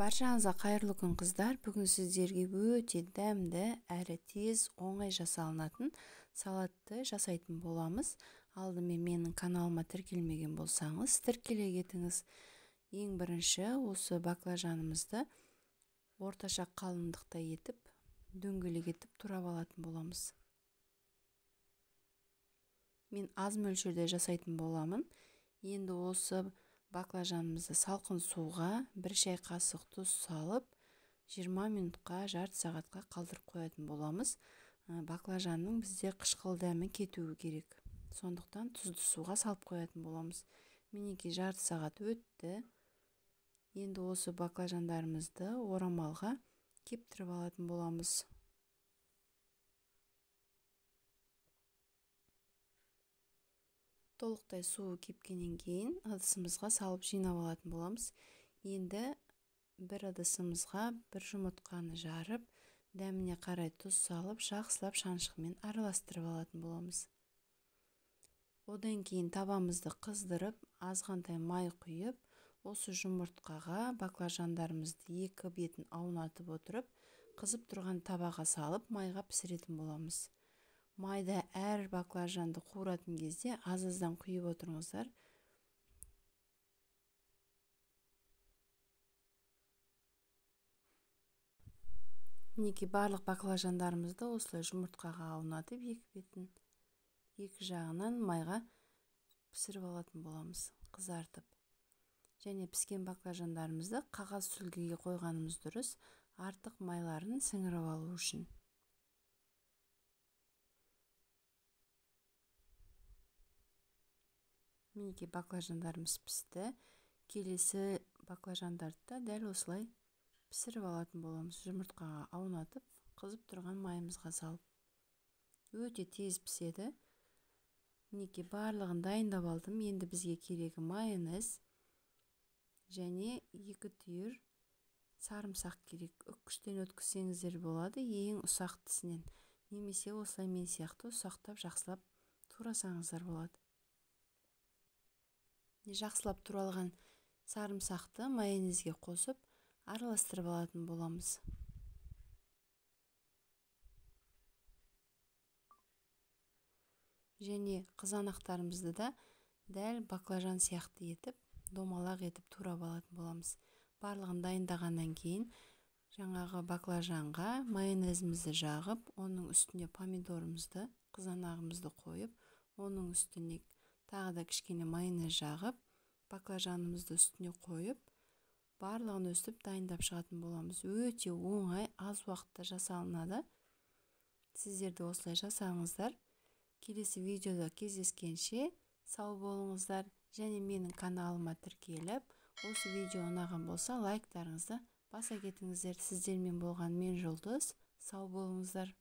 Баршаңызға қайырлы күн қыздар. Бүгін сіздерге өте дәмді әрі тез оңай жасалынатын салатты жасайтын боламыз. Алдымен менің каналыма тіркелмеген болсаңыз, тіркеле кетіңіз. Ең бірінші осы баклажанымызды орташа қалыңдықта етіп, дөңгелек етіп турап алатын боламыз. Мен аз мөлшерде жасайтын боламын. Енді осы баклажанымызды салқын суға 1 шай қасық тұз салып 20 минутқа жарты сағатқа қалдырып қоятын боламыз. Баклажанның бізде қышқыл дәмі кетуі керек. Сондықтан тұзды суға салып қоятын боламыз. Мінекей жарты сағат өтті. Енді осы баклажандарымызды орамалға кептіріп алатын боламыз. Толықтай суы кепкеннен кейін ыдысымызға салып жинап алатын боламыз. Енді бір ыдысымызға бір жұмыртқаны жарып, дәміне қарай тұз салып, жақсылап шаншқымен араластырып алатын боламыз. Одан кейін табамызды қыздырып, азғантай май құйып, осы жұмыртқаға баклажандарымызды екі бетін аунатып отырып, қызып тұрған табаға салып, майға пісіретін боламыз. Майда әр баклажанды қуыратын кезде аз-аздан құйып отырыңыздар. Мінекей барлық баклажандарымызды осылай жұмыртқаға аунатып, екі бетін екі жағынан майға пісіріп алатын боламыз, қызартып. Және піскен баклажандарымызды қағаз сүлгіге қойғанымыз дұрыс, артық майларын сіңіріп алу үшін. Мінекей баклажандарымыз пісті. Келесі баклажандарды да дәл осылай пісіріп алатын боламыз. Жұмыртқаға аунатып, қызып тұрған майымызға салып. Өте тез піседі. Мінекей барлығын дайындап алдым. Енді бізге керегі майонез және 2 түйір сарымсақ керек. Үккіштен өткізсеңіздер болады, ең ұсақтысынан. Немесе осылай мен сияқты ұсақтап жақсылап турасаңыздар болады. Жақсылап туралған сарымсақты майонезге қосып араластырып алатын боламыз. Және қызанақтарымызды да дәл баклажан сияқты етіп, домалақ етіп турап алатын боламыз. Барлығын дайындағаннан кейін жаңағы баклажанға майонезімізді жағып, оның үстіне помидорымызды, қызанағымызды қойып, оның үстіне тағы да кішкене майонез жағып, баклажанымызды үстіне қойып, барлығын өстіп дайындап шығатын боламыз. Өте оңай, аз уақытта жасалынады. Сіздер де осылай жасаңыздар. Келесі видеода кездескенше сау болыңыздар. Және менің каналыма тіркеліп, осы видео ұнаған болса, лайктарыңызды баса кетіңіздер. Сіздермен болған мен Жұлдыз. Сау болыңыздар.